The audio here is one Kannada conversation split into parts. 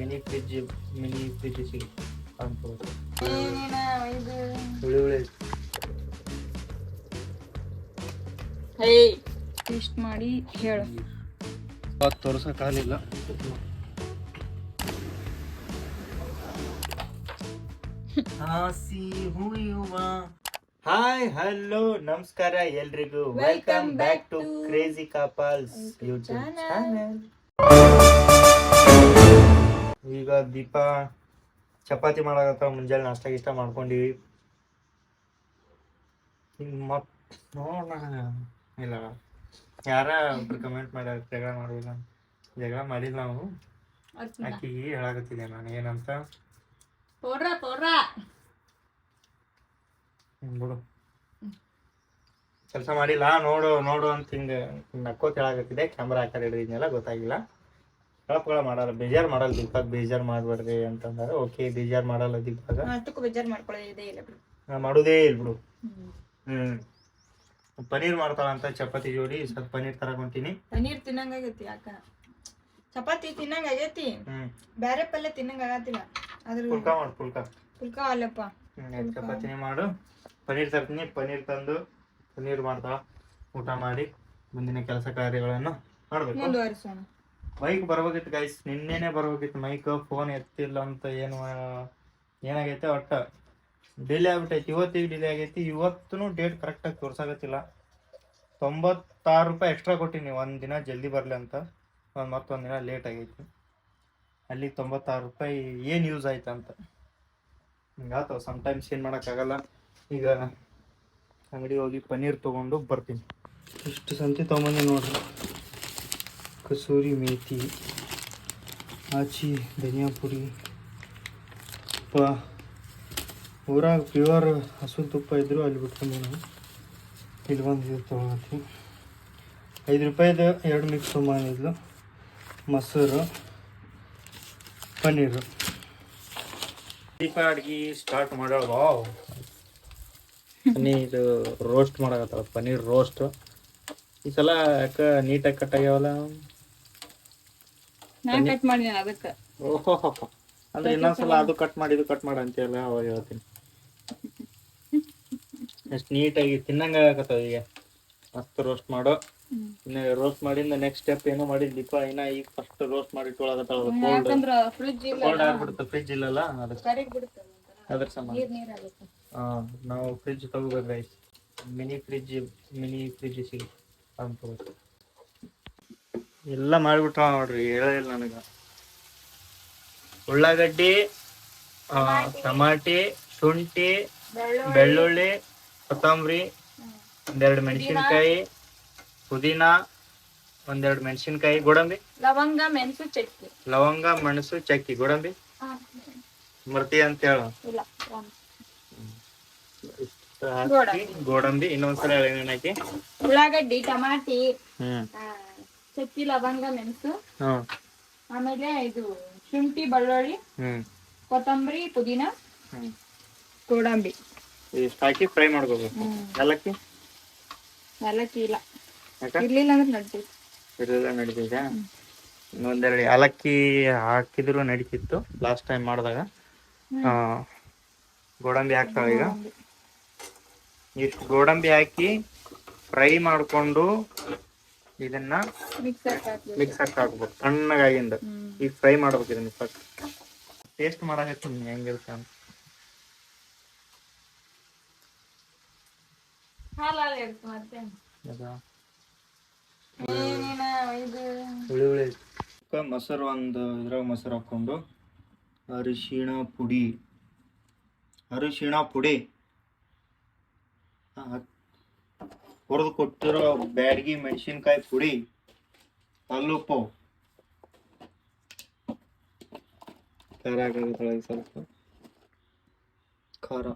ಮಿನಿ ಫ್ರಿಜ್ ಸಿಗುತ್ತೆ ಅನ್ಬೋದು. ಟೇಸ್ಟ್ ಮಾಡಿ ಹೇಳು. ತೋರ್ಸಕ್ಕಾಗಲಿಲ್ಲ. ಹಾಯ್ ಹಲೋ ನಮಸ್ಕಾರ ಎಲ್ರಿಗೂ. Welcome back to crazy couples YouTube channel. ಈಗ ದೀಪ ಚಪಾತಿ ಮಾಡಾಕತ್ತ. ಮುಂಜಾನೆ ನಾಷ್ಟ ಗಿಷ್ಟ ಮಾಡ್ಕೊಂಡಿವಿ. ಇಲ್ಲ ಯಾರ ಒಬ್ರು ಕಮೆಂಟ್ ಮಾಡ್ಯಾರ ಜಗಳ ಮಾಡಿಲ್ಲ. ಜಗಳ ಮಾಡಿಲ್ಲ ನಾವು. ಆಕಿಗೆ ಹೇಳಾಕತ್ತಿದ್ದೆ ನಾನು ಏನಂತ. ಬಿಡು ಕೆಲಸ ಮಾಡಿಲ್ಲ ನೋಡು ನೋಡು ಅಂತ ಹಿಂಗೆ ನಕ್ಕೋತ ಹೇಳಾಕತ್ತಿದ್ದೆ. ಕ್ಯಾಮ್ರಾ ಹಾಕಿ ಹಿಡಿದಿದ್ನೆಲ್ಲ ಗೊತ್ತಾಗಿಲ್ಲ. ಕಳಪಗಳ ಮಾಡಲ್ಲ, ಬೇಜಾರು ಮಾಡಲ್ಲ. ದೀಪಕ್ ಬೇಜಾರು ಮಾಡ್ಬಾರ್ರಿ ಅಂತಂದ್ರೆ ಓಕೆ, ಬೇಜಾರು ಮಾಡಲ್ಲ ದೀಪಕ್. ಮಾಡೋದೇ ಇಲ್ಲ ಬಿಡು. ಪನೀರ್ ಮಾಡ್ತಾಳಂತ ಚಪಾತಿ ಜೋಡಿ. ಸ್ವಲ್ಪ ಪನೀರ್ ತರಕೊಂತೀನಿ. ಪನೀರ್ ತಿನ್ನಂಗಾಗೈತಿ. ಯಾಕ ಚಪಾತಿ ತಿನ್ನಂಗಾಗೈತಿ, ಬೇರೆ ಪಲ್ಯ ತಿನ್ನಂಗಾಗತ್ತಿಲ್ಲ. ಅದ್ರ ಪುಲ್ಕಾ ಮಾಡು. ಪುಲ್ಕಾ ಅಲ್ಲಪ್ಪ. ಚಪಾತಿನೇ ಮಾಡು. ಪನೀರ್ ತರ್ತೀನಿ. ಪನೀರ್ ತಂದು ಪನೀರ್ ಮಾಡ್ತಾಳ. ಊಟ ಮಾಡಿ ಮುಂದಿನ ಕೆಲಸ ಕಾರ್ಯಗಳನ್ನು ಮಾಡ್ಬೇಕು. ಮುಂದುವರಿಸೋಣ. ಮೈಕ್ ಬರ್ಬೇಕಿತ್ತು ಗೈಸ್, ನಿನ್ನೆನೆ ಬರ್ಬೇಕಿತ್ತು ಮೈಕ್. ಫೋನ್ ಎತ್ತಿಲ್ಲ ಅಂತ ಏನಾಗೈತೆ ಒಟ್ಟ ಡಿಲೇ ಆಗ್ಬಿಟ್ಟೈತಿ. ಇವತ್ತಿಗೆ ಡಿಲೇ ಆಗೈತಿ. ಇವತ್ತು ಡೇಟ್ ಕರೆಕ್ಟಾಗಿ ತೋರ್ಸಾಗತ್ತಿಲ್ಲ. 96 ರೂಪಾಯಿ ಎಕ್ಸ್ಟ್ರಾ ಕೊಟ್ಟಿನಿ ಒಂದಿನ ಜಲ್ದಿ ಬರಲಿ ಅಂತ. ಮತ್ತೊಂದು ದಿನ ಲೇಟ್ ಆಗೈತಿ. ಅಲ್ಲಿ 96 ರೂಪಾಯಿ ಏನು ಯೂಸ್ ಆಯ್ತು ಅಂತ ಹಿಂಗಾತವ. ಸಮ್ಟೈಮ್ಸ್ ಏನು ಮಾಡೋಕ್ಕಾಗಲ್ಲ. ಈಗ ಅಂಗಡಿ ಹೋಗಿ ಪನೀರ್ ತೊಗೊಂಡು ಬರ್ತೀನಿ. ಇಷ್ಟು ಸಂತಿ ತೊಗೊಂಬಂದು ನೋಡ್ರಿ. ಕಸೂರಿ ಮೇಥಿ, ಆಚಿ ಧನಿಯಾ ಪುಡಿ, ತುಪ್ಪ. ಊರಾಗ ಪ್ಯೂರ್ ಹಸು ತುಪ್ಪ ಇದ್ರು ಅಲ್ಲಿ ಬಿಟ್ಕೊಂಡು ನಾವು ಇಲ್ಲಿ ಒಂದು ಇದು ತೊಗೊಳತ್ತೀವಿ. 5 ರೂಪಾಯಿದು 2 ಮಿಕ್ಸ್ ತೊಗೊಂಬಂದಿದ್ಲು. ಮೊಸರು, ಪನ್ನೀರು. ದೀಪ ಅಡ್ಗೆ ಸ್ಟಾರ್ಟ್ ಮಾಡೋಣ. ಪನ್ನೀರ್ ರೋಸ್ಟ್ ಮಾಡಕತ್ತಾಳ. ಪನ್ನೀರ್ ರೋಸ್ಟ್ ಈ ಸಲ ಯಾಕೆ ನೀಟಾಗಿ ಕಟ್ ಆಗ್ಯಾವಲ್ಲ. ನಾನು ಕಟ್ ಮಾಡಿ ಅದಕ್ಕೆ. ಓಹೋ ಅಂದ್ರೆ ಇನ್ನೊಂದ್ಸಲ ಅದು ಕಟ್ ಮಾಡಿ ಇದು ಕಟ್ ಮಾಡಿ ಅಂತೆಲ್ಲ ಅವಾಗ ಹೇಳ್ತೀನಿ. ಎಷ್ಟು ನೀಟಾಗಿ ತಿನ್ನಂಗ ಆಗತ್ತವ. ಈಗ ಮಸ್ತ್ ರೋಸ್ಟ್ ಮಾಡೋ. ಇನ್ನು ರೋಸ್ಟ್ ಮಾಡಿಂದ ನೆಕ್ಸ್ಟ್ ಸ್ಟೆಪ್ ಏನೋ ಮಾಡಿದ್ ದೀಪ. ಇನ್ನ ಈಗ ಫಸ್ಟ್ ರೋಸ್ಟ್ ಮಾಡಿ ಇಟ್ಕೊಳಕತ್ತಾಳ. ಕೋಲ್ಡ್ ಆಗ್ಬಿಡುತ್ತೆ. ಫ್ರಿಜ್ ಇಲ್ಲಲ್ಲ ಅದ್ರ ಸಂಬಂಧ. ನಾವು ಫ್ರಿಜ್ ತಗೋಬೇಕು ಗೈಸ್. ಮಿನಿ ಫ್ರಿಜ್ ಸಿಗುತ್ತೆ ಅನ್ಕೋಬೇಕು. ಎಲ್ಲ ಮಾಡಿಬಿಟ್ಟ ನೋಡ್ರಿ. ಹೇಳಿಲ್ಲ ನನಗೆ. ಉಳ್ಳಾಗಡ್ಡಿ, ಟಮಾಟಿ, ಶುಂಠಿ, ಬೆಳ್ಳುಳ್ಳಿ, ಕೊತ್ತಂಬರಿ, 2 ಮೆಣಸಿನ್ಕಾಯಿ, ಪುದೀನ, 1-2 ಮೆಣಸಿನ್ಕಾಯಿ, ಗೋಡಂಬಿ, ಲವಂಗ ಮೆಣಸು ಚಕ್ಕಿ, ಗೋಡಂಬಿ ಮರ್ತಿ ಅಂತ ಹೇಳು. ಗೋಡಂಬಿ ಇನ್ನೊಂದ್ಸಲ ಏನೇನಾಕಿ. ಉಳ್ಳಾಗಡ್ಡಿ, ಟಮಾಟಿ, ಚಕ್ಕಿ, ಲವಂಗ ಮೆಣಸು, ಆಮೇಲೆ ಇದು ಶುಂಠಿ, ಬೆಳ್ಳುಳ್ಳಿ, ಕೊತ್ತಂಬರಿ, ಪುದೀನ, ಗೋಡಂಬಿ ಇಷ್ಟು ಹಾಕಿ ಫ್ರೈ ಮಾಡ್ಕೋಬೇಕು. ಏಲಕ್ಕಿ ಇಲ್ಲ, ಇರ್ಲಿಲ್ಲ ಅಂದ್ರೆ ನಡೀತಿದ್ದ. ಇನ್ನೊಂದೆರಡು ಏಲಕ್ಕಿ ಹಾಕಿದ್ರು ನಡೀತಿತ್ತು ಲಾಸ್ಟ್ ಟೈಮ್ ಮಾಡಿದಾಗ. ಗೋಡಂಬಿ ಹಾಕ್ತಾವ. ಈಗ ಇಷ್ಟು ಗೋಡಂಬಿ ಹಾಕಿ ಫ್ರೈ ಮಾಡಿಕೊಂಡು ಇದನ್ನ ಮಿಕ್ಸರ್ ಹಾಕ್ಬೇಕು ಸಣ್ಣಗಾಗಿಂದ. ಈಗ ಫ್ರೈ ಮಾಡ್ಬೇಕು. ಇದನ್ನ ಫಸ್ಟ್ ಟೇಸ್ಟ್ ಮಾಡಕತ್ತೀನಿ ಹೆಂಗಿರುತ್ತೆ ಅಂತ. ಮೊಸರು ಒಂದು ಇದ್ರಾಗ ಮೊಸರು ಹಾಕೊಂಡು ಅರಿಶಿಣ ಪುಡಿ ಹುರಿದು ಕೊಟ್ಟಿರೋ ಬ್ಯಾಡಗಿ ಮೆಣಸಿನ್ಕಾಯಿ ಪುಡಿ, ಕಲ್ಲುಪ್ಪು, ಖಾರ ಹಾಕೋದ್ರೊಳಗೆ ಸ್ವಲ್ಪ ಖಾರ,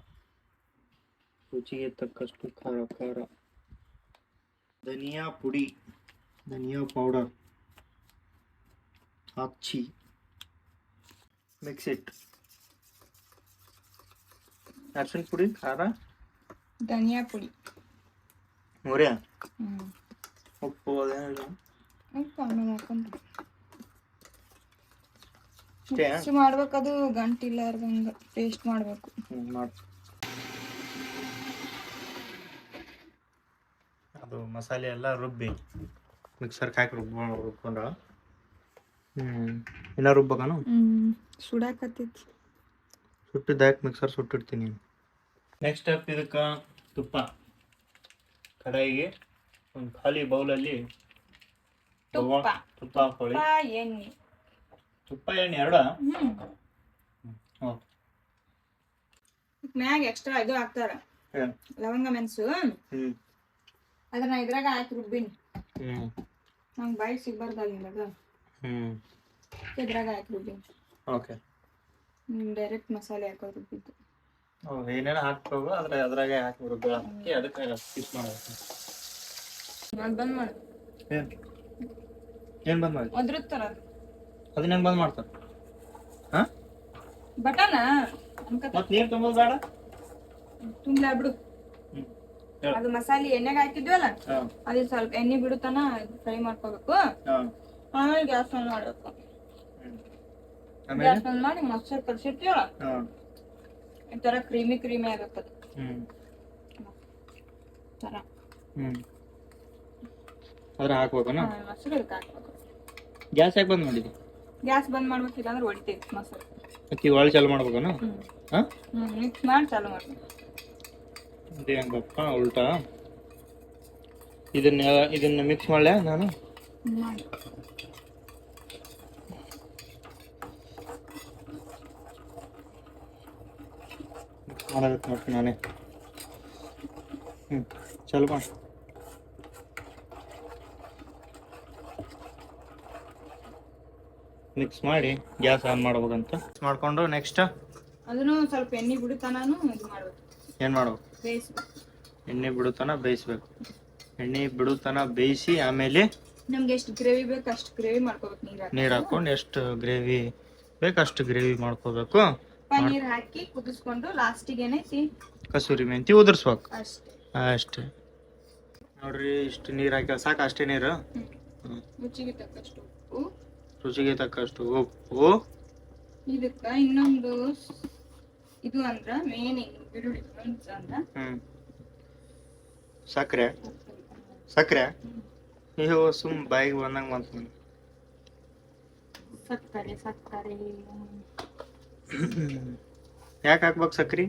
ರುಚಿಗೆ ತಕ್ಕಷ್ಟು ಖಾರ, ಧನಿಯಾ ಪುಡಿ, ಧನಿಯಾ ಪೌಡರ್ ಹಾಕಿ ಮಿಕ್ಸ್ ಇಟ್. ಅರಿಶಿನ ಪುಡಿ, ಖಾರ, ಧನಿಯಾ ಪುಡಿ, ಮೂರೇ. ಉಪ್ಪು ಅದೇನಿಲ್ಲ. ಆಮೇಲೆ ಹಾಕೊಂಡು ಅಷ್ಟೇ ಮಿಕ್ಸ್ ಮಾಡ್ಬೇಕದು ಗಂಟಿಲ್ಲಾರ್ದಂಗ ಪೇಸ್ಟ್ ಮಾಡ್ಬೇಕು. ಮಾಡಿ ಅದು ಮಸಾಲೆ ಎಲ್ಲ ರುಬ್ಬಿ ಮಿಕ್ಸರ್ಗೆ ಹಾಕಿ ರುಬ್ಕೊಂಡು ಇನ್ನೂ ರುಬ್ಬಕನು ಸುಡಾಕತ್ತೈತಿ. ಸುಟ್ಟಿದ್ದು ಹಾಕಿ ಮಿಕ್ಸರ್ ಸುಟ್ಟಿರ್ತೀನಿ. ನೆಕ್ಸ್ಟ್ ಸ್ಟೆಪ್ ಇದಕ್ಕೆ ತುಪ್ಪ ಕಡಾಯಿಗೆ ಒಂದು ಖಾಲಿ ಬೌಲಲ್ಲಿ ತುಪ್ಪ ಹಾಕೊಳ್ಳಿ. ಎಣ್ಣೆ ತುಪ್ಪ ಎಣ್ಣೆ ಎರಡು ಮ್ಯಾಗ ಎಕ್ಸ್ಟ್ರಾ ಇದು ಹಾಕ್ತಾರ ಲವಂಗ ಮೆಣಸು, ಅದನ್ನ ಇದ್ರಾಗ ಹಾಕಿ ರುಬ್ಬಿನಿ. ನಂಗೆ ಬಾಯಿ ಸಿಗ್ಬಾರ್ದಲ್ಲ ಇದ್ರಾಗ ಹಾಕಿ ರುಬ್ಬಿನಿ. ಓಕೆ, ಡೈರೆಕ್ಟ್ ಮಸಾಲೆ ಹಾಕೋದು ರುಬ್ಬಿದ್ದು. ಏನೇನು ಹಾಕ್ಬೇಕು ಆದ್ರೆ ಅದ್ರಾಗೆ ಹಾಕಿ ರುಬ್ಬಿ ಹಾಕಿ ಅದಕ್ಕೆ ಮಿಕ್ಸ್ ಮಾಡಬೇಕು. ಅದು ಬಂದ್ ಮಾಡಿ. ಏನು ಬಂದ್ ಮಾಡಿ ಒದ್ರುತ್ತಾರ ಅದನ್ನ ಹೆಂಗೆ ಬಂದ್ ಮಾಡ್ತಾರೆ? ಹಾಂ ಬಟನ ಮತ್ತೆ ನೀರು ತುಂಬೋದು ಬೇಡ? ತುಂಬಲ ಬಿಡು. ಅದು ಮಸಾಲೆ ಎಣ್ಣೆಗೆ ಹಾಕಿದ್ವಲ್ಲ ಅದು ಸ್ವಲ್ಪ ಎಣ್ಣೆ ಬಿಡುತ್ತಾನ ಫ್ರೈ ಮಾಡ್ಕೋಬೇಕು. ಆಮೇಲೆ ಗ್ಯಾಸ್ ಆನ್ ಮಾಡ್ಬೇಕು. ಗ್ಯಾಸ್ ಆನ್ ಮಾಡಿ ಮೊಸರು ಕಲ್ಸಿರ್ತೀವಲ್ಲ ಈ ತರ ಕ್ರೀಮಿ ಕ್ರೀಮಿ ಆಗತ್ತದ ತರ. ಅದ್ರ ಹಾಕ್ಬೇಕನ? ಮೊಸರು ಇದಕ್ಕೆ ಹಾಕ್ಬೇಕು. ಗ್ಯಾಸ್ ಯಾಕೆ ಬಂದ್ ಮಾಡಿದ್ವಿ? ಗ್ಯಾಸ್ ಬಂದ್ ಮಾಡ್ಬೇಕಿಲ್ಲ ಅಂದ್ರೆ ಹೊಡಿತೈತಿ ಮೊಸರು. ಅಕ್ಕಿ ಒಳ್ಳೆ ಚಾಲು ಮಾಡ್ಬೇಕನ? ಮಿಕ್ಸ್ ಮಾಡಿ ಚಾಲು ಮಾಡ್ಬೇಕು. ಅದೇ ಹಂಗಪ್ಪ ಉಲ್ಟಾ. ಇದನ್ನ ಮಿಕ್ಸ್ ಮಾಡ್ಲಾ ನಾನು? ಮಾಡಬೇಕು ನೋಡಿ ನಾನೇ. ಚಲೋ ಮಾಡಿ. ಮಿಕ್ಸ್ ಮಾಡಿ ಗ್ಯಾಸ್ ಆನ್ ಮಾಡ್ಬೇಕಂತ ಮಿಕ್ಸ್ ಮಾಡ್ಕೊಂಡು ನೆಕ್ಸ್ಟ್ ಅದನ್ನು ಸ್ವಲ್ಪ ಎಣ್ಣೆ ಬಿಡುತ್ತಾನು ಇದು ಮಾಡ್ಬೇಕು. ಏನು ಮಾಡ್ಬೇಕು? ಬೇಯಿಸ್ಬೇಕು. ಎಣ್ಣೆ ಬಿಡುತ್ತಾನ ಬೇಯಿಸ್ಬೇಕು. ಎಣ್ಣೆ ಬಿಡುತ್ತಾನ ಬೇಯಿಸಿ ಆಮೇಲೆ ನಮ್ಗೆ ಎಷ್ಟು ಗ್ರೇವಿ ಬೇಕು ಅಷ್ಟು ಗ್ರೇವಿ ಮಾಡ್ಕೋಬೇಕು. ನೀರು ಹಾಕೊಂಡು ಎಷ್ಟು ಗ್ರೇವಿ ಬೇಕು ಅಷ್ಟು ಗ್ರೇವಿ ಮಾಡ್ಕೋಬೇಕು. ಪನ್ನೀರ್ ಹಾಕಿ ಕುದಿಸ್ಕೊಂಡು ಲಾಸ್ಟಿಗೆ ಏನೈತಿ ಕಸೂರಿ ಮೆಂತಿ ಉದುರಿಸ್ಬೇಕು ಅಷ್ಟೇ. ಅಷ್ಟೇ ನೋಡ್ರಿ. ಇಷ್ಟು ನೀರು ಹಾಕಿ ಸಾಕು, ಅಷ್ಟೇ ನೀರು. ರುಚಿಗೆ ತಕ್ಕಷ್ಟು ಉಪ್ಪು. ರುಚಿಗೆ ತಕ್ಕಷ್ಟು ಉಪ್ಪು. ಇದಕ್ಕ ಇನ್ನೊಂದು ಇದು ಅಂದ್ರ ಮೇನ್ ಬೆಳ್ಳುಳ್ಳಿ ಅಂದ್ರ ಸಕ್ಕರೆ. ಸಕ್ಕರೆ ನೀವು ಸುಮ್ ಬಾಯಿಗೆ ಬಂದಂಗೆ ಬಂತು. ಸಕ್ಕರೆ ಸಕ್ಕರೆ ಯಾಕೆ ಹಾಕ್ಬೇಕು ಸಕ್ರೆ?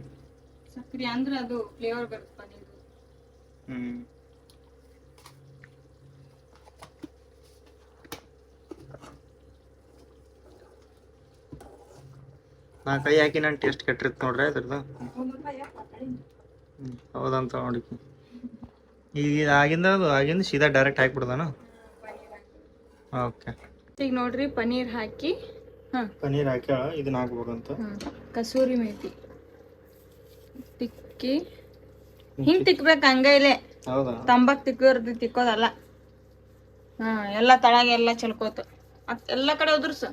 ಸಕ್ಕರೆ ಅಂದ್ರೆ ಅದು ಫ್ಲೇವರ್ ಬರುತ್ತೆ ಪನ್ನೀರ್. ನಾ ಕೈ ಹಾಕಿ ನಾನು ಟೇಸ್ಟ್ ಕೆಟ್ಟಿರ್ತ ನೋಡ್ರಿ ಅದ್ರದ್ದು. ಹೌದಂತ ನೋಡಿ. ಈಗ ಆಗಿಂದ ಸೀದಾ ಡೈರೆಕ್ಟ್ ಹಾಕ್ಬಿಡ್ದಾನ. ಓಕೆ, ಈಗ ನೋಡ್ರಿ ಪನ್ನೀರ್ ಹಾಕಿ ಪನ್ನೀರ್ ಹಾಕಿ ಇದನ್ನ ಹಾಕ್ಬೇಕಂತ. ಕಸೂರಿ ಮೇಥಿ ತಿಕ್ಕಿ ಹಿಂಗ್ ತಿಕ್ಬೇಕು. ಹಂಗ ಇಲ್ಲೇ ಹೌದಾ? ತಂಬಾಕ್ ತಿಕ್ಕೋದಲ್ಲ. ಎಲ್ಲ ತಳಗ ಎಲ್ಲ ಚಲ್ಕೋತ ಎಲ್ಲ ಕಡೆ ಉದುರ್ಸ.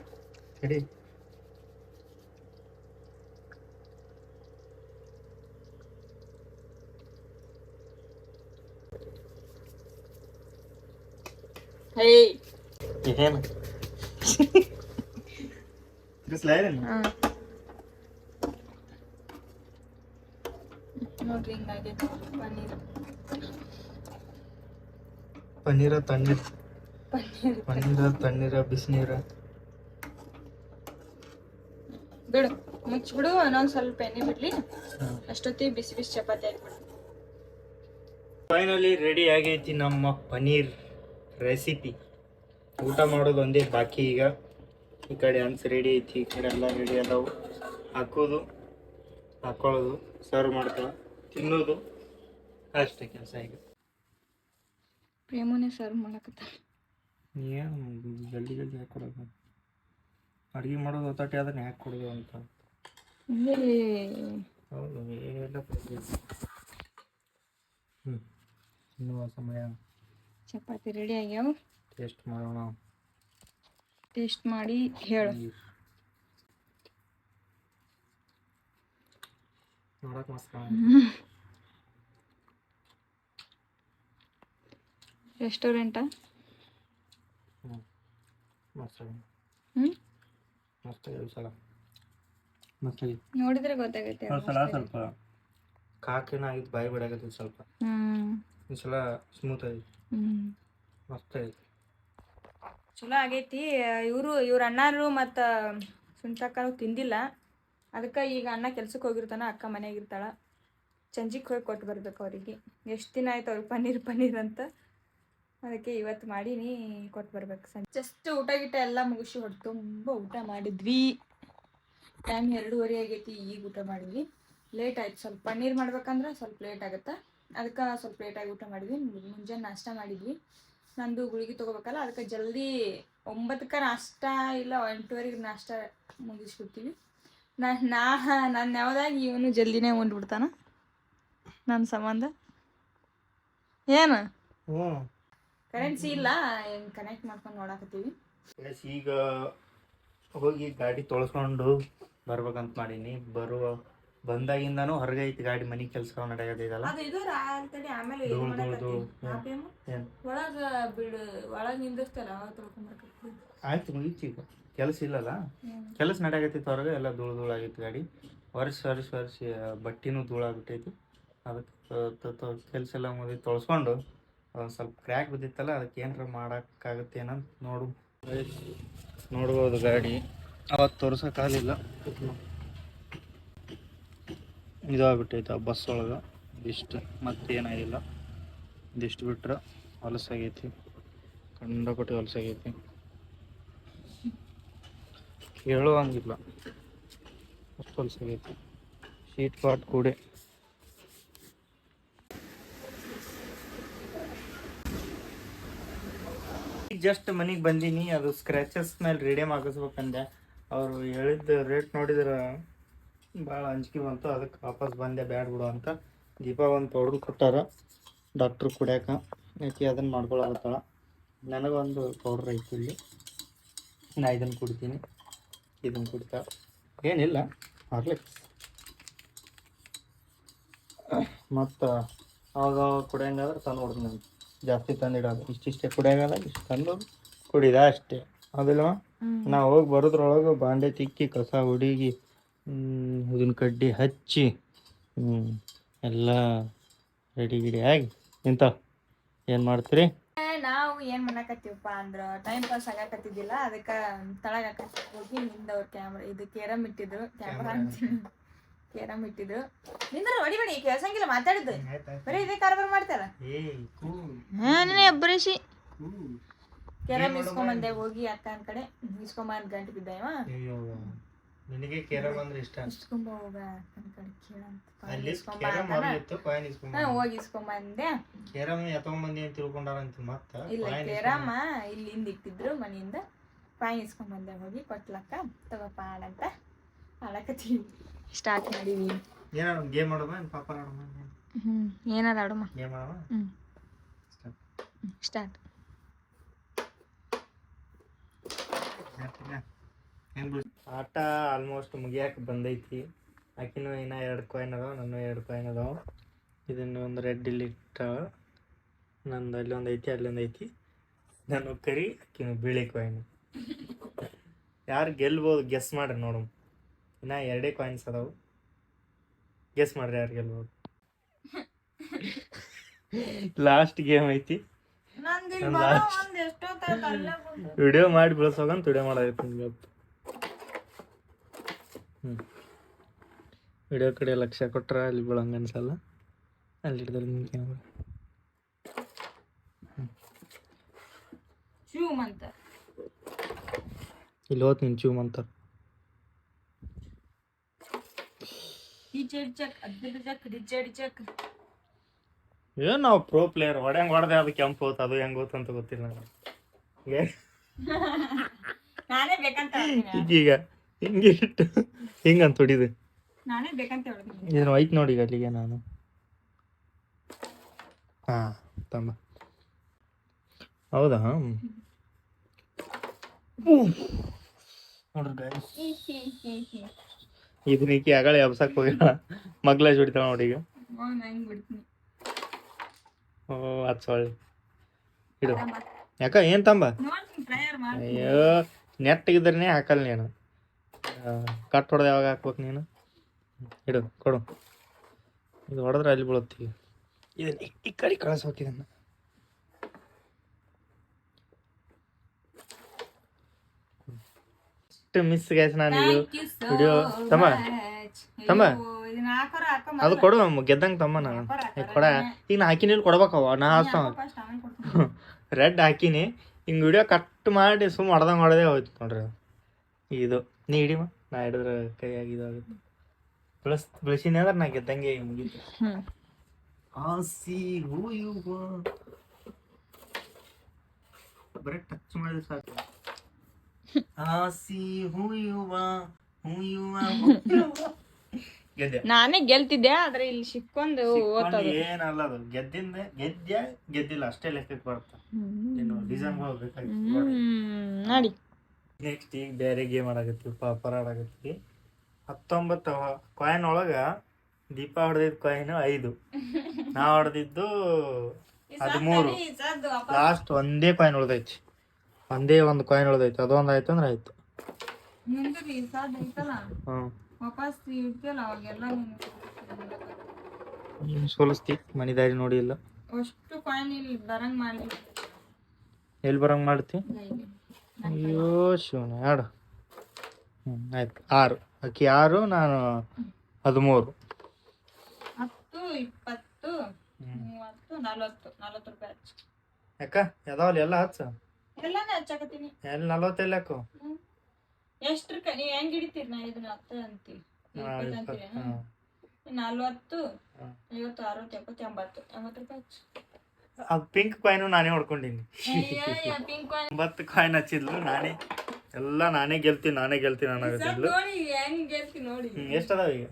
ಏನು ನೋಡ್ರಿ ಹಿಂಗಾಗೈತಿ ಪನ್ನೀರ್. ಪನ್ನೀರ ತಣ್ಣೀರ್, ಪನ್ನೀರ ತಣ್ಣೀರ ಬಿಸಿನೀರ ಬಿಡು. ಮುಚ್ಚಿಬಿಡು. ಇನ್ನೊಂದು ಸ್ವಲ್ಪ ಎಣ್ಣೆ ಬಿಡ್ಲಿ. ಅಷ್ಟೊತ್ತಿ ಬಿಸಿ ಬಿಸಿ ಚಪಾತಿ ಹಾಕ್ಬಿಡು. ಫೈನಲಿ ರೆಡಿ ಆಗೈತಿ ನಮ್ಮ ಪನ್ನೀರ್ ರೆಸಿಪಿ. ಊಟ ಮಾಡೋದು ಒಂದೇ ಬಾಕಿ. ಈಗ ಈ ಕಡೆ ಹನ್ಸ್ ರೆಡಿ ಐತಿ, ಈ ಕಡೆ ಎಲ್ಲ ರೆಡಿ ಅದಾವು. ಹಾಕೋದು, ಹಾಕೊಳ್ಳೋದು, ಸರ್ವ್ ಮಾಡ್ತಾವ, ತಿನ್ನೋದು ಅಷ್ಟೇ ಕೆಲಸ. ಈಗ ಪ್ರೇಮನೇ ಸರ್ವ್ ಮಾಡಕತ್ತ. ಏನು ಜಲ್ದಿ ಜಲ್ದಿ ಹಾಕೊಡೋದು, ಅಡುಗೆ ಮಾಡೋದು ಹೊತ್ತಾಟಿ ಅದನ್ನ ಯಾಕೆ ಕೊಡೋದು ಅಂತ. ಹೌದು, ಏನೆಲ್ಲ ತಿನ್ನುವ ಸಮಯ. ಚಪಾತಿ ರೆಡಿ ಆಗ್ಯಾವ. ಟೇಸ್ಟ್ ಮಾಡೋಣ. ಟೇಸ್ಟ್ ಮಾಡಿ ಹೇಳು. ನೋಡಕ್ ಮಸ್ತ್. ರೆಸ್ಟೋರೆಂಟಾ? ಮಸ್ತ್. ಮಸ್ತ್ ಈ ಸಲ ಮಸ್ತ್ ನೋಡಿದ್ರೆ ಗೊತ್ತಾಗೈತೆ ಸಲ ಸ್ವಲ್ಪ ಕಾಕಿನ ಆಗಿತ್ತು ಬಾಯಿ ಬಿಡಾಕತ್ತಿ ಸ್ವಲ್ಪ ಈ ಸಲ ಸ್ಮೂತ್ ಆಗೈತಿ ಮಸ್ತ್ ಆಗೈತಿ ಚಲೋ ಆಗೈತಿ. ಇವ್ರ ಅಣ್ಣಾರು ಮತ್ತು ಸುಂಟಕ್ಕನು ತಿಂದಿಲ್ಲ, ಅದಕ್ಕೆ ಈಗ ಅಣ್ಣ ಕೆಲ್ಸಕ್ಕೆ ಹೋಗಿರ್ತಾನ, ಅಕ್ಕ ಮನೆಯಾಗಿರ್ತಾಳ. ಸಂಜಿಗೆ ಹೋಗಿ ಕೊಟ್ಟು ಬರ್ಬೇಕು ಅವರಿಗೆ. ಎಷ್ಟು ದಿನ ಆಯ್ತು ಅವ್ರಿಗೆ ಪನ್ನೀರ್ ಅಂತ, ಅದಕ್ಕೆ ಇವತ್ತು ಮಾಡೀನಿ, ಕೊಟ್ಟು ಬರ್ಬೇಕು. ಜಸ್ಟ್ ಊಟ ಗೀಟ ಎಲ್ಲ ಮುಗಿಸಿ ಹೊಟ್ಟು ತುಂಬ ಊಟ ಮಾಡಿದ್ವಿ. ಟೈಮ್ 2:30 ಆಗೈತಿ, ಈಗ ಊಟ ಮಾಡಿದ್ವಿ. ಲೇಟ್ ಆಯ್ತು ಸ್ವಲ್ಪ. ಪನ್ನೀರ್ ಮಾಡ್ಬೇಕಂದ್ರೆ ಸ್ವಲ್ಪ ಲೇಟ್ ಆಗುತ್ತೆ, ಅದಕ್ಕೆ ಸ್ವಲ್ಪ ಲೇಟಾಗಿ ಊಟ ಮಾಡಿದ್ವಿ. ಮುಂಜಾನೆ ನಾಷ್ಟ ಮಾಡಿದ್ವಿ, ನಂದು ಗುಳಿಗೆ ತೊಗೋಬೇಕಲ್ಲ, ಅದಕ್ಕೆ ಜಲ್ದಿ 9ಕ್ಕೆ ನಾಷ್ಟ ಇಲ್ಲ 8:30 ನಾಷ್ಟ ಮುಗಿಸ್ಬಿಡ್ತೀವಿ. ನನ್ನ ಯಾವ್ದಾಗಿ ಇವನು ಜಲ್ದಿನೇ ಉಂಡ್ಬಿಡ್ತಾನ ನನ್ನ ಸಂಬಂಧ. ಏನು ಕರೆನ್ಸಿ ಇಲ್ಲ, ಕನೆಕ್ಟ್ ಮಾಡ್ಕೊಂಡು ನೋಡಾಕತ್ತೀವಿ. ಈಗ ಹೋಗಿ ಗಾಡಿ ತೊಳ್ಸ್ಕೊಂಡು ಬರ್ಬೇಕಂತ ಮಾಡೀನಿ. ಬಂದಾಗಿಂದಾನು ಹೊರಗೆ ಐತಿ ಗಾಡಿ, ಮನೆ ಕೆಲಸ ನಡೆಯೋದಿದಲ್ಲ. ಆಯ್ತು ಮುಗೀತು, ಈಗ ಕೆಲಸ ಇಲ್ಲಲ್ಲ, ಕೆಲಸ ನಡೆಯಕತ್ತೈತಿ ಹೊರಗೆ. ಎಲ್ಲ ಧೂಳಾಗಿತ್ತು ಗಾಡಿ, ವರ್ಷ ಬಟ್ಟಿನೂ ಧೂಳಾಗ್ಬಿಟ್ಟೈತಿ. ಅದಕ್ಕೆ ಕೆಲಸ ಎಲ್ಲ ಮುಗಿ ತೊಳ್ಸ್ಕೊಂಡು ಸ್ವಲ್ಪ ಕ್ರ್ಯಾಕ್ ಬಿದ್ದಿತ್ತಲ್ಲ, ಅದಕ್ಕೆ ಏನಾರ ಮಾಡೋಕ್ಕಾಗುತ್ತೆ ಏನಂತ ನೋಡ್ಬೋದು. ಗಾಡಿ ಅವತ್ತು ತೋರ್ಸೋಕ್ಕಾಗಲಿಲ್ಲ, ಇದಾಗ್ಬಿಟ್ಟೈತೆ ಆ ಬಸ್ ಒಳಗೆ. ಇದಿಷ್ಟು ಮತ್ತೇನಾಗಿಲ್ಲ, ಇದಿಷ್ಟು ಬಿಟ್ರೆ ಹೊಲಸಾಗೈತಿ, ಕಂಡಪಟ್ಟಿ ಹೊಲಸಾಗೈತಿ, ಕೇಳುವಂಗಿಲ್ಲ, ಅಷ್ಟು ಹೊಲಸಾಗೈತಿ. ಶೀಟ್ ಪಾಟ್ ಕೂಡ ಜಸ್ಟ್ ಮನೆಗೆ ಬಂದೀನಿ. ಅದು ಸ್ಕ್ರ್ಯಾಚಸ್ ಮೇಲೆ ರೇಡಿಯಮ್ ಹಾಕಿಸ್ಬೇಕಂದೆ. ಅವರು ಹೇಳಿದ ರೇಟ್ ನೋಡಿದ್ರೆ ಭಾಳ ಅಂಜಿಕೆ ಬಂತು, ಅದಕ್ಕೆ ವಾಪಸ್ ಬಂದೆ, ಬ್ಯಾಡ್ ಬಿಡು ಅಂತ. ದೀಪ ಒಂದು ಪೌಡ್ರ್ ಕೊಟ್ಟಾರ ಡಾಕ್ಟ್ರು ಕುಡಿಯೋಕೆ, ಯಾಕೆ ಅದನ್ನು ಮಾಡ್ಕೊಳಕತ್ತಾಳ. ನನಗೊಂದು ಪೌಡ್ರ್ ಐತಿ ಇಲ್ಲಿ, ನಾ ಇದನ್ನು ಕುಡಿತೀನಿ, ಇದನ್ನು ಕುಡಿತಾ ಏನಿಲ್ಲ ಹಾರ್ಲಿಕ್ಸ್. ಮತ್ತು ಅವಾಗ ಕುಡಿಯಂಗಾದ್ರೆ ತಂದು ಕೊಡ್ತೀನಿ ನಾನು, ಜಾಸ್ತಿ ತಂದಿಡೋದು. ಇಷ್ಟಿಷ್ಟೇ ಕುಡಿಯೋಗಲ್ಲ, ಇಷ್ಟು ತಂದು ಕುಡಿದ ಅಷ್ಟೇ, ಅದಿಲ್ವ. ನಾವು ಹೋಗಿ ಬರೋದ್ರೊಳಗೆ ಬಾಂಡೆ ತಿಕ್ಕಿ ಕಸ ಹುಡುಗಿ ಉದಿನ ಕಡ್ಡಿ ಹಚ್ಚಿ ಎಲ್ಲ ರೆಡಿ ಗಿಡಿ ಆಗಿ ನಿಂತ. ಏನು ಮಾಡ್ತೀರಿ? ನಾವು ಏನು ಮಾಡಕತ್ತೀವಪ್ಪ ಅಂದ್ರೆ ಟೈಮ್ ಪಾಸ್ ಆಗಾಕತ್ತಿದ್ದಿಲ್ಲ, ಅದಕ್ಕೆ ತಳಗ ಹೋಗಿ ನಿಂದವ್ರು ಇದು ಕೇರಮ್ ಇಟ್ಟಿದ್ರು, ಕೇರಮ್ ಇಟ್ಟಿದ್ರು. ನಿಂದ್ರೆ ಹೊಡಿಬೇಡಿ, ಕೇಳ್ಸಂಗಿಲ್ಲ ಮಾತಾಡಿದ್ದು, ಬರೀ ಇದೇ ಕಾರ್ಬಾರ್ ಮಾಡ್ತಾರ. ಬರೀಸಿ ಕೇರಮ್ ಇಸ್ಕೊಂಬಂದೆ ಹೋಗಿ ಅಕ್ಕನ ಕಡೆ, ಇಸ್ಕೊಂಬಂದ್ ಗಂಟು ಬಿದ್ದ ಇವ. ನಿನಗೆ ಕೇರಮ್ ಅಂದ್ರೆ ಇಷ್ಟ, ಇಸ್ಕೊಂಬ ಹೋಗ ಅಕ್ಕನ ಕಡೆ ಕೇಳಂತ ಹೋಗಿ ಇಸ್ಕೊಂಬಂದೆ. ಕೇರಮ್ ಎತ್ತೊಂಬಂದಿ ಅಂತ ತಿಳ್ಕೊಂಡಾರಂತ. ಮತ್ತೆ ಇಲ್ಲ, ಕೇರಮ್ಮ ಇಲ್ಲಿಂದ ಇಟ್ಟಿದ್ರು ಮನೆಯಿಂದ, ಕಾಯಿನ್ ಇಸ್ಕೊಂಬಂದೆ ಹೋಗಿ. ಕೊಟ್ಲಕ್ಕ ತಗೋಪ್ಪ ಆಡಂತ ಆಡಕತ್ತೀವಿ, ಸ್ಟಾರ್ಟ್ ಮಾಡೀವಿ. ಏನಾಡ ಗೇಮ್ ಆಡೋಣ, ಪಾಪ ಆಡೋಣ, ಏನಾರ ಆಡೋಣ, ಗೇಮ್ ಆಡೋಣ, ಸ್ಟಾರ್ಟ್. ಆಟ ಆಲ್ಮೋಸ್ಟ್ ಮುಗಿಯಾಕೆ ಬಂದೈತಿ. ಆಕಿನೂ ಇನ್ನೂ 2 ಕಾಯಿನ್ ಅದಾವ, ನನ್ನ 2 ಕಾಯಿನ್ ಅದಾವ. ಇದನ್ನು ಒಂದು ರೆಡ್ ಇಲ್ಲಿ ಇಟ್ಟಾಳ, ನಂದು ಅಲ್ಲಿ ಒಂದು ಐತಿ, ಅಲ್ಲೊಂದು ಐತಿ. ನಾನು ಕರಿ, ಆಕಿನೂ ಬಿಳಿ ಕಾಯಿನ್. ಯಾರು ಗೆಲ್ಬೋದು ಗೆಸ್ ಮಾಡ್ರಿ ನೋಡು. ಇನ್ನು 2 ಕಾಯಿನ್ಸ್ ಅದಾವು, ಗೆಸ್ ಮಾಡ್ರಿ ಯಾರು ಗೆಲ್ಬೋದು. ಲಾಸ್ಟ್ ಗೇಮ್ ಐತಿ. ವಿಡಿಯೋ ಮಾಡಿ ಬೆಳೆಸೋಗಂತ ವಿಡಿಯೋ ಮಾಡೋದೈತಿ ನಿಮ್ಗೆ. ವಿಡಿಯೋ ಕಡೆ ಲಕ್ಷ್ಯ ಕೊಟ್ರೆ ಅಲ್ಲಿ ಬೀಳಂಗ ಅನ್ಸಲ್ಲ, ಅಲ್ಲಿ ಹಿಡ್ದಲ್ಲಿ ನಿಮ್ಗೆ ಇಲ್ಲಿ ಹೋತ್ ನಿನ್ ಚೂಮ್ ಅಂತಾರ. ಏನ್ ನಾವು ಪ್ರೋ ಪ್ಲೇಯರ್, ಹೊಡೆದೆ ಅದು ಕೆಂಪು ಹೋತ್, ಅದು ಹೆಂಗ್ ಹೋತ್ ಅಂತ ಗೊತ್ತಿಲ್ಲ ನನಗೆ. ಈಗ ಹಿಂಗೆ ಇಟ್ಟು ಹಿಂಗಂತ ಹೊಡಿದು ಏನು ಐತ್ ನೋಡಿ ಅಲ್ಲಿಗೆ ನಾನು. ಹಾ ತಮ್ಮ, ಹೌದಾ? ನೋಡ್ರಿ ಗೈಸ್, ಇದನ್ನೀಕಿ ಆಗಳ ಎಬ್ಸಕ್ ಹೋಗ್ಯಾಳ, ಮಗ್ಲ ಹೊಡಿತಾಳ ನೋಡಿ ಈಗ. ಓ ಅದು ಸೊಳ್ಳೆ ಇಡು. ಯಾಕ ಏನ್ ತಂಬ? ಅಯ್ಯೋ ನೆಟ್ಟಿಗಿದ್ರೆ ಹಾಕಲ್ಲ ನೀನು, ಕಟ್ ಹೊಡೆದು ಯಾವಾಗ ಹಾಕ್ಬೇಕು ನೀನು? ಇಡು ಕೊಡು. ಇದು ಹೊಡೆದ್ರೆ ಅಲ್ಲಿ ಬೀಳುತ್ತೀವಿ. ಇದನ್ನ ಈ ಕಡೆ ಕಳಿಸ್ಬೇಕು ಇದನ್ನು. ಇಷ್ಟು ಮಿಸ್ ಗೈಸ್ ನಾನು ಇದು ವಿಡಿಯೋ ತಮ್ಮ ಅದು ಕೊಡು ಗೆದ್ದಂಗೆ ತಮ್ಮ ನಾನು ಕೊಡ. ಈಗ ನಾ ಹಾಕಿನಿ ಕೊಡ್ಬೇಕವ ನಾ ಹಾಸ್ತಾವ ರೆಡ್ ಹಾಕಿನಿ. ಹಿಂಗೆ ವಿಡಿಯೋ ಕಟ್ ಮಾಡಿ ಸುಮ್ಮ ಹೊಡೆದೇ ಹೋಯ್ತು ನೋಡ್ರಿ. ಇದು ನೀ ಹಿಡಿಮ, ನಾ ಹಿಡಿದ್ರೆ ಕೈ ಆಗಿದಾಗುತ್ತೆ. ಬೆಳೆಸಿನಿ ಅಂದ್ರೆ ನಾ ಗೆದ್ದಂಗೆ ಮುಗೀತು. ಬರೀ ಟಚ್ ಮಾಡಿದ್ರೆ ಸಾಕು. ನಾನೇ ಗೆಲ್ತಿದ್ದೆ ಆದ್ರೆ ಇಲ್ಲಿ ಸಿಕ್ಕೊಂಡು ಏನಲ್ಲ ಅದು ಗೆದ್ದಿಲ್ಲ ಅಷ್ಟೇ ಲೆಕ್ಕಕ್ಕೆ ಬರುತ್ತೆ. ಡಿಸೈನ್ ನೋಡಿ. ನೆಕ್ಸ್ಟ್ ಈಗ ಬೇರೆ ಗೇಮ್ ಆಡಾಕತ್ತೀವಿ, ಪರಾಡ್ ಆಗತ್ತೀವಿ. 19 ಕಾಯಿನ್ ಒಳಗ ದೀಪ ಹೊಡೆದಿದ್ದು ಕಾಯಿನ್ 5, ನಾ ಹೊಡೆದಿದ್ದು 13. ಲಾಸ್ಟ್ ಒಂದೇ ಕಾಯಿನ್ ಉಳ್ದೈತಿ, ಒಂದೇ ಒಂದು ಕಾಯಿನ್ ಉಳ್ದೈತಿ. ಅದೊಂದು ಆಯ್ತು ಅಂದ್ರೆ ಆಯ್ತು. ಸೋಲಿಸ್ತಿ ಮನಿ ದಾರಿ ನೋಡಿ ಇಲ್ಲ. ಎಲ್ಲಿ ಬರಂಗ್ ಮಾಡ್ತಿ? ಅಯ್ಯೋ ಶಿವನ ಆಡು. ಆಯ್ತು 6 ಅಕ್ಕಿ 6, ನಾನು 13. 10, 20, 30, 40 ರೂಪಾಯಿ. ಯಾಕ ಯಾವ್ದಾವಲ್ಲಿ ಎಲ್ಲ ಹಚ್ಚ ಎಲ್ಲಾನೇ ಹಚ್ಚಾಕತ್ತೀನಿ. ಎಲ್ಲಿ 40 ಎಲ್ಲ ಹಾಕು. ಎಷ್ಟ್ರ ನೀವ್ ಹೆಂಗ್ ಹಿಡಿತೀರಿ? ನಾ ಇದನ್ನ 10 ಅಂತೀವಿ, 40, 50, 60, 70, 80 ರೂಪಾಯಿ ಹಚ್ಚು. ಅದು ಪಿಂಕ್ ಕಾಯಿನು ನಾನೇ ಹೊಡ್ಕೊಂಡಿನಿ. 9 ಕಾಯಿನ್ ಹಚ್ಚಿದ್ಲು ನಾನೇ. ಎಲ್ಲ ನಾನೇ ಗೆಲ್ತೀನಿ ಅನ್ನಕತ್ತಿದ್ಲು. ಎಷ್ಟು ಅದಾವ ಈಗ?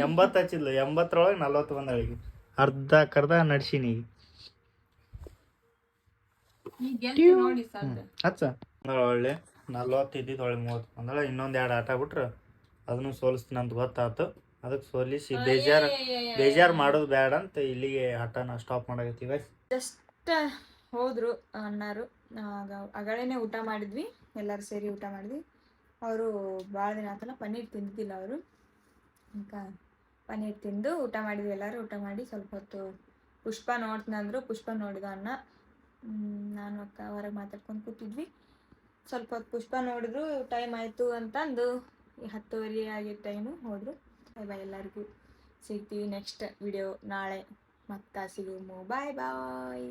80 ಹಚ್ಚಿದ್ಲು. 80ರೊಳಗೆ 40 ಬಂದಳಿಗೆ. ಅರ್ಧ ನಡ್ಸಿನಿ ಹಚ್ಚ. ಒಳ್ಳೆ 40 ಇದ್ದಿದ್ದು ಒಳ್ಳೆ 30 ಬಂದಳ. ಇನ್ನೊಂದು 2 ಆಟ ಬಿಟ್ರೆ ಅದನ್ನು ಸೋಲಿಸ್ತೀನಿ ಅಂತ ಗೊತ್ತಾಯ್ತು. ಅದಕ್ಕೆ ಸೋಲಿಸಿ ಬೇಜಾರು ಮಾಡೋದು ಬೇಡ ಅಂತ ಇಲ್ಲಿಗೆ ಆಟನ ಸ್ಟಾಪ್ ಮಾಡಕತ್ತೀವಿ. ಜಸ್ಟ್ ಹೋದ್ರು ಅಣ್ಣಾರು. ಅಗಳೇನೆ ಊಟ ಮಾಡಿದ್ವಿ, ಎಲ್ಲರೂ ಸೇರಿ ಊಟ ಮಾಡಿದ್ವಿ. ಅವರು ಭಾಳ ದಿನ ಆತಲ್ಲ ಪನ್ನೀರ್ ತಿಂದಿದ್ದಿಲ್ಲ ಅವರು. ಅಂತ ಪನ್ನೀರ್ ತಿಂದು ಊಟ ಮಾಡಿದ್ವಿ. ಎಲ್ಲರೂ ಊಟ ಮಾಡಿ ಸ್ವಲ್ಪ ಹೊತ್ತು ಪುಷ್ಪ ನೋಡ್ತೀನಂದ್ರು. ಪುಷ್ಪ ನೋಡಿದ ಅಣ್ಣ, ನಾನು ಅಕ್ಕ ಹೊರಗೆ ಮಾತಾಡ್ಕೊಂಡು ಕೂತಿದ್ವಿ. ಸ್ವಲ್ಪ ಹೊತ್ತು ಪುಷ್ಪ ನೋಡಿದ್ರು. ಟೈಮ್ ಆಯಿತು ಅಂತಂದು 10:30 ಆಗಿದ್ದ ಟೈಮು ಹೋದರು. ಬಾಯ್ ಎಲ್ಲರಿಗೂ. ಸಿಗ್ತೀವಿ ನೆಕ್ಸ್ಟ್ ವಿಡಿಯೋ ನಾಳೆ. ಮತ್ತೆ ಸಿಗುವ. ಬಾಯ್ ಬಾಯ್.